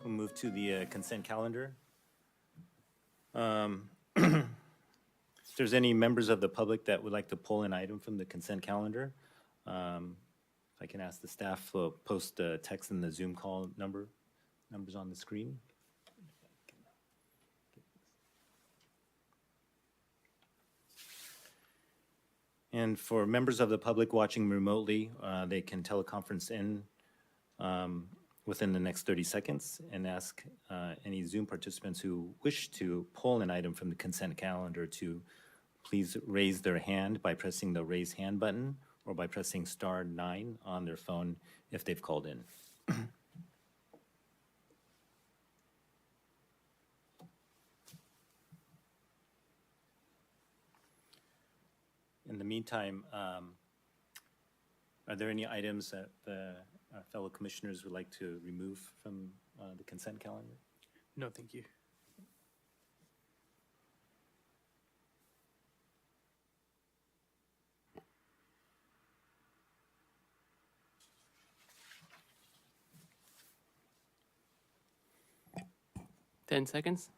We'll move to the consent calendar. If there's any members of the public that would like to pull an item from the consent calendar, if I can ask the staff to post text in the Zoom call numbers on the screen. And for members of the public watching remotely, they can teleconference in within the next 30 seconds and ask any Zoom participants who wish to pull an item from the consent calendar to please raise their hand by pressing the raise hand button or by pressing *9 on their phone if they've called in. In the meantime, are there any items that the fellow commissioners would like to remove from the consent calendar? No, thank you. Ten seconds.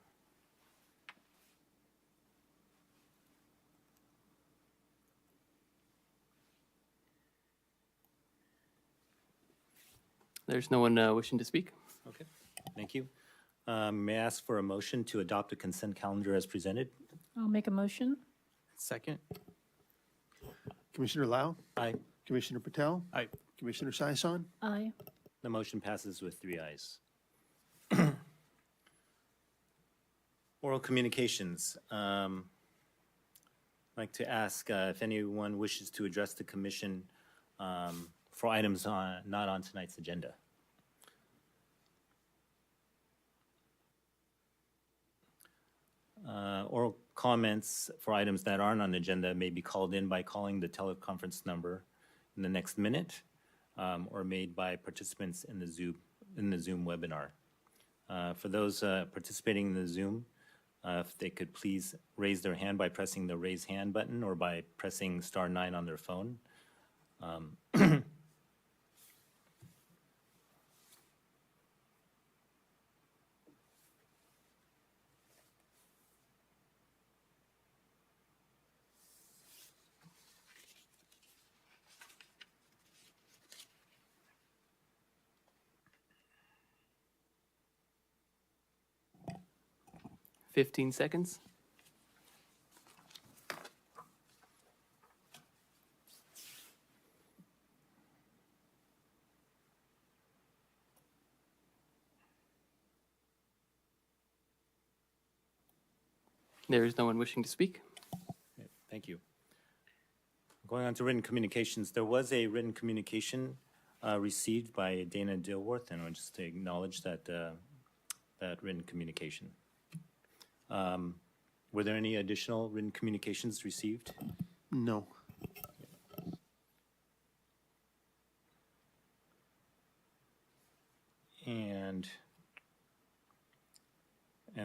There's no one wishing to speak. Okay, thank you. May I ask for a motion to adopt a consent calendar as presented? I'll make a motion. Second. Commissioner Lau, Aye. Commissioner Patel, Aye. Commissioner Saison, Aye. The motion passes with 3 ayes. Oral communications. I'd like to ask if anyone wishes to address the commission for items not on tonight's agenda. Oral comments for items that aren't on the agenda may be called in by calling the teleconference number in the next minute or made by participants in the Zoom webinar. For those participating in the Zoom, if they could please raise their hand by pressing the raise hand button or by pressing *9 on their phone. 15 seconds. There is no one wishing to speak. Okay, thank you. Going on to written communications, there was a written communication received by Dana Dilworth, and I want just to acknowledge that that written communication. Were there any additional written communications received? no. And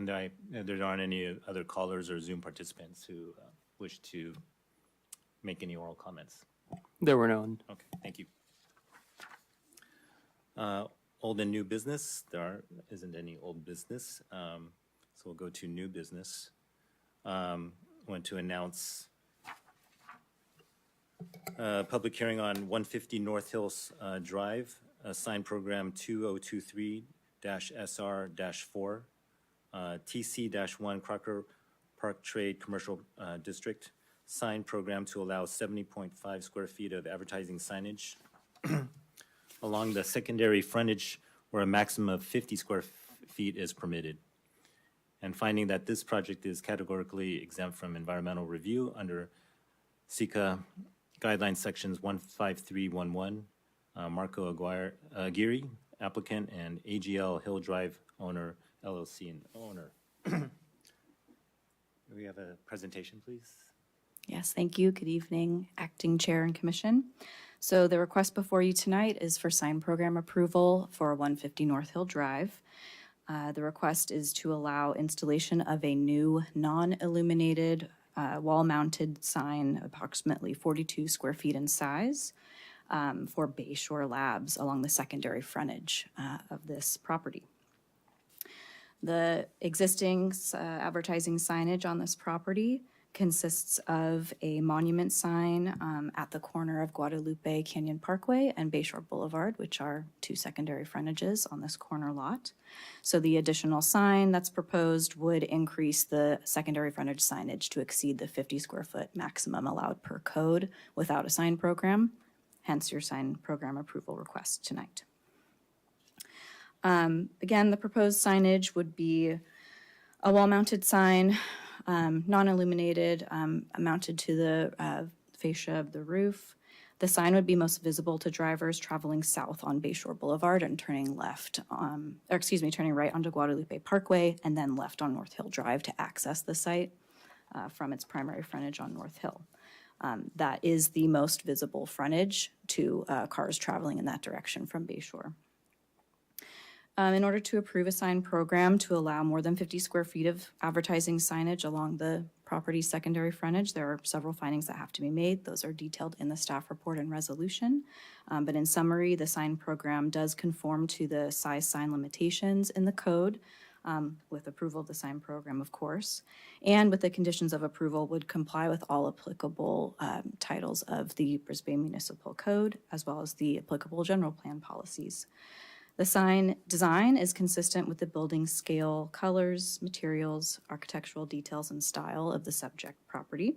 there aren't any other callers or Zoom participants who wish to make any oral comments. There were none. Okay, thank you. Old and new business, isn't any old business, so we'll go to new business. I want to announce a public hearing on 150 North Hills Drive, sign program 2023-SR-4, TC-1 Crocker Park Trade Commercial District, sign program to allow 70.5 square feet of advertising signage along the secondary frontage where a maximum of 50 square feet is permitted. And finding that this project is categorically exempt from environmental review under CEQA Guidelines Sections 15311, Marco Aguirre, applicant, and AGL Hill Drive owner, LLC and owner. We have a presentation, please. Yes, thank you. Good evening, Acting Chair and Commission. So the request before you tonight is for sign program approval for 150 North Hill Drive. The request is to allow installation of a new non-illuminated wall-mounted sign, approximately 42 square feet in size, for Bayshore Labs along the secondary frontage of this property. The existing advertising signage on this property consists of a monument sign at the corner of Guadalupe Canyon Parkway and Bayshore Boulevard, which are two secondary frontages on this corner lot. So the additional sign that's proposed would increase the secondary frontage signage to exceed the 50 square foot maximum allowed per code without a sign program, hence your sign program approval request tonight. Again, the proposed signage would be a wall-mounted sign, non-illuminated, mounted to the fascia of the roof. The sign would be most visible to drivers traveling south on Bayshore Boulevard and turning turning right onto Guadalupe Parkway and then left on North Hill Drive to access the site from its primary frontage on North Hill. That is the most visible frontage to cars traveling in that direction from Bayshore. In order to approve a sign program to allow more than 50 square feet of advertising signage along the property's secondary frontage, there are several findings that have to be made. Those are detailed in the staff report and resolution. But in summary, the sign program does conform to the size sign limitations in the code, with approval of the sign program, of course, and with the conditions of approval would comply with all applicable titles of the Brisbane Municipal Code, as well as the applicable general plan policies. The sign design is consistent with the building scale, colors, materials, architectural details, and style of the subject property,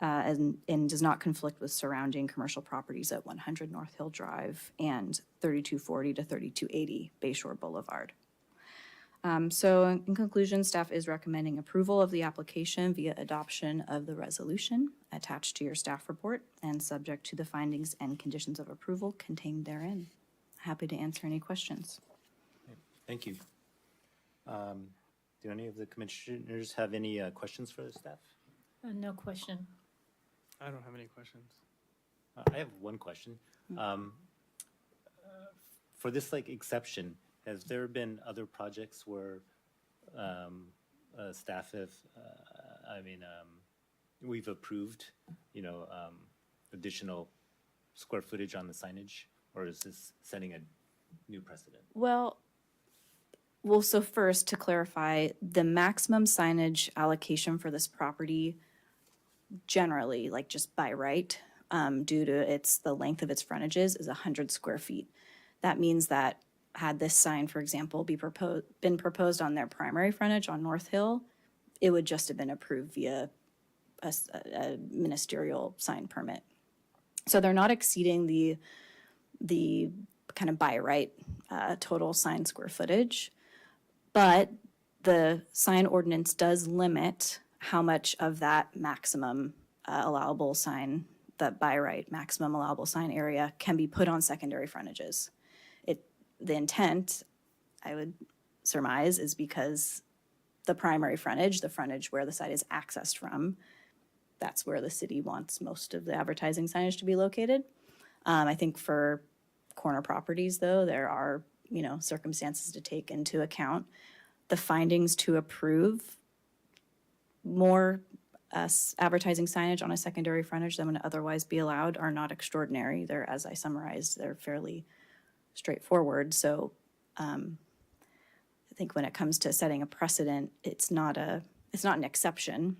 and does not conflict with surrounding commercial properties at 100 North Hill Drive and 3240 to 3280 Bayshore Boulevard. So in conclusion, staff is recommending approval of the application via adoption of the resolution attached to your staff report and subject to the findings and conditions of approval contained therein. Happy to answer any questions. Thank you. Do any of the commissioners have any questions for the staff? No question. I don't have any questions. I have one question. For this exception, has there been other projects where staff have, we've approved, additional square footage on the signage? Or is this setting a new precedent? Well, so first, to clarify, the maximum signage allocation for this property generally, just by right, due to the length of its frontages, is 100 square feet. That means that had this sign, for example, been proposed on their primary frontage on North Hill, it would just have been approved via a ministerial sign permit. So they're not exceeding the kind of by right total sign square footage, but the sign ordinance does limit how much of that maximum allowable sign, that by right maximum allowable sign area, can be put on secondary frontages. The intent, I would surmise, is because the primary frontage, the frontage where the site is accessed from, that's where the city wants most of the advertising signage to be located. I think for corner properties, though, there are, circumstances to take into account. The findings to approve more advertising signage on a secondary frontage than would otherwise be allowed are not extraordinary. They're, as I summarized, they're fairly straightforward. So I think when it comes to setting a precedent, it's not an exception.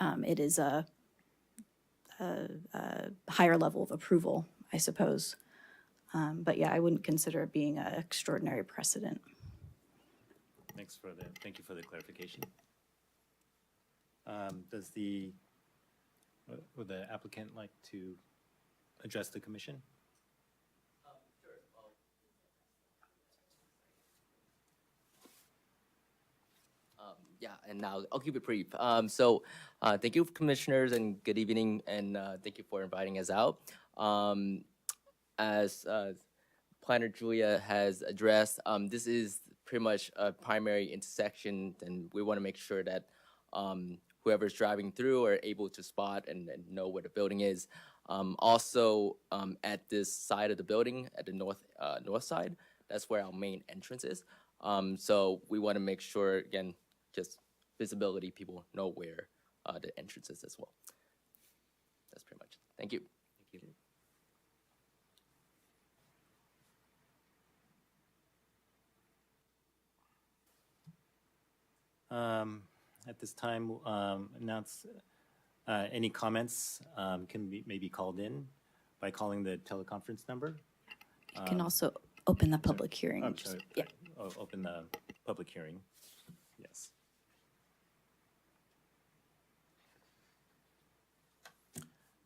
It is a higher level of approval, I suppose. But yeah, I wouldn't consider it being an extraordinary precedent. Thank you for the clarification. Would the applicant like to address the commission? Yeah, and now I'll keep it brief. Thank you, commissioners, and good evening, and thank you for inviting us out. As Planner Julia has addressed, this is pretty much a primary intersection, and we want to make sure that whoever's driving through are able to spot and know where the building is. Also, at this side of the building, at the north side, that's where our main entrance is. So we want to make sure, again, just visibility, people know where the entrance is as well. That's pretty much it. Thank you. Thank you. At this time, announce any comments can be maybe called in by calling the teleconference number. You can also open the public hearing. I'm Just- sorry. Yeah. Open the public hearing. Yes.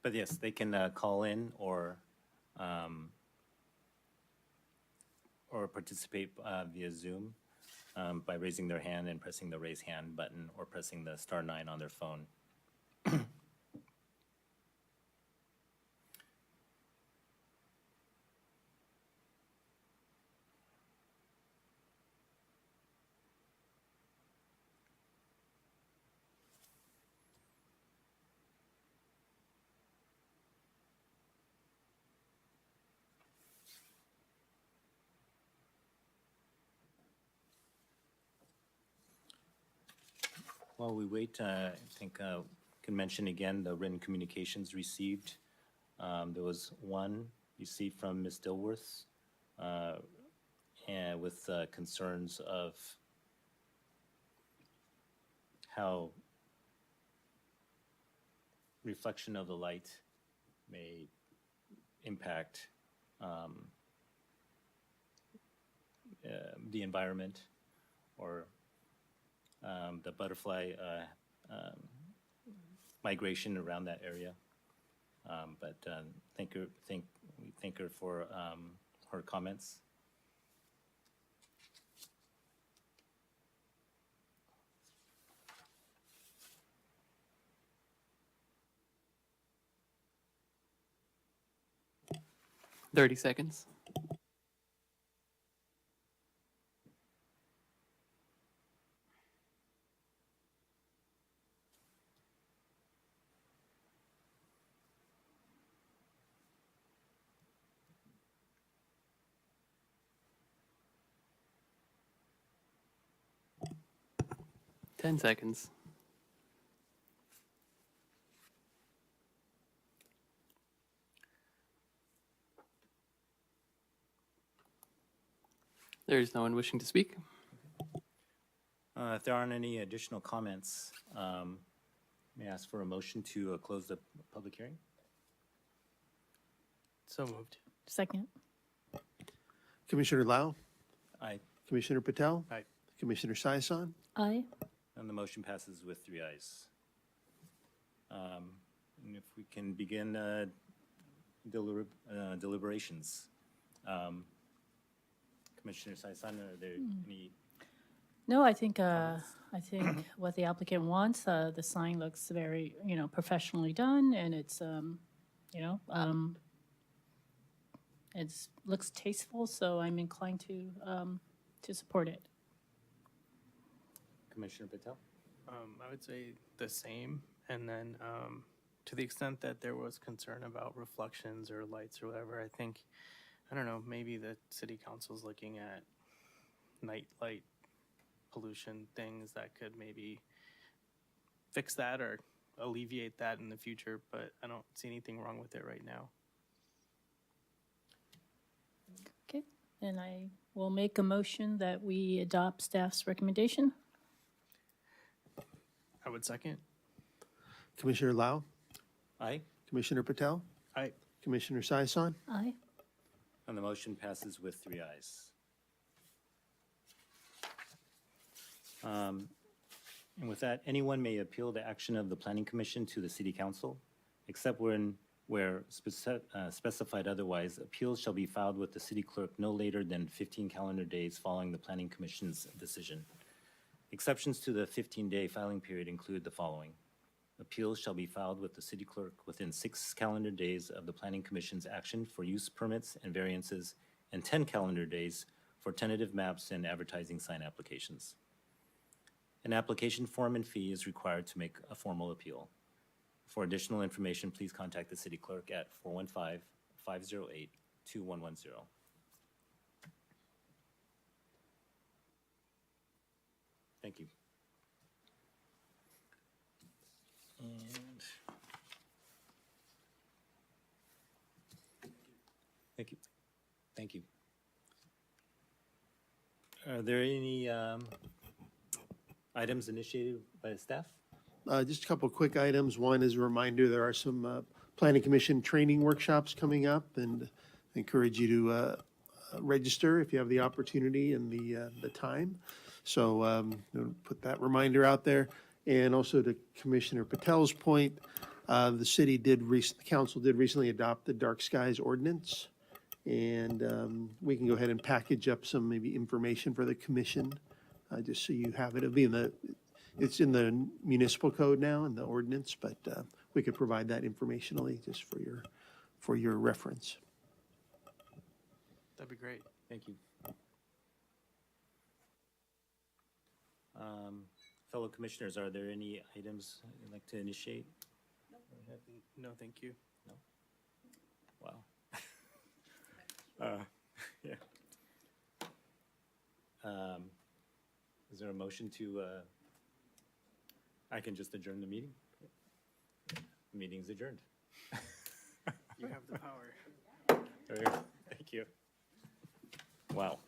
But yes, they can call in or participate via Zoom by raising their hand and pressing the raise hand button or pressing the *9 on their phone. While we wait, I think can mention again the written communications received. There was one received from Ms. Dilworth and with concerns of how reflection of the light may impact the environment or the butterfly migration around that area. But we thank her for her comments. Thirty seconds. Ten seconds. There is no one wishing to speak. If there aren't any additional comments, may I ask for a motion to close the public hearing? So moved. Second. Commissioner Lau, Aye. Commissioner Patel, Aye. Commissioner Saison, Aye. And the motion passes with 3 ayes. And if we can begin deliberations. Commissioner Saison, are there any? No, I think what the applicant wants, the sign looks very, professionally done, and it's, it's looks tasteful, so I'm inclined to support it. Commissioner Patel? I would say the same, and then to the extent that there was concern about reflections or lights or whatever, I think, I don't know, maybe the city council's looking at night light pollution things that could maybe fix that or alleviate that in the future, but I don't see anything wrong with it right now. Okay, and I will make a motion that we adopt staff's recommendation. I would second. Commissioner Lau, Aye. Commissioner Patel, Aye. Commissioner Saison, Aye. And the motion passes with 3 ayes. And with that, anyone may appeal the action of the Planning Commission to the City Council, except where specified otherwise. Appeals shall be filed with the city clerk no later than 15 calendar days following the Planning Commission's decision. Exceptions to the 15-day filing period include the following. Appeals shall be filed with the city clerk within 6 calendar days of the Planning Commission's action for use permits and variances, and 10 calendar days for tentative maps and advertising sign applications. An application form and fee is required to make a formal appeal. For additional information, please contact the city clerk at 415-508-2110. Thank you. And thank you. Thank you. Are there any items initiated by the staff? Just a couple of quick items. One is a reminder, there are some Planning Commission training workshops coming up, and I encourage you to register if you have the opportunity and the time. So put that reminder out there. And also to Commissioner Patel's point, the council did recently adopt the dark skies ordinance. And we can go ahead and package up some maybe information for the commission, just so you have it. It's in the municipal code now in the ordinance, but we could provide that informationally just for your reference. That'd be great. Thank you. Fellow commissioners, are there any items you'd like to initiate? No, thank you. Wow. Yeah. Is there a motion to, I can just adjourn the meeting? The meeting's adjourned. You have the power. Thank you. Wow.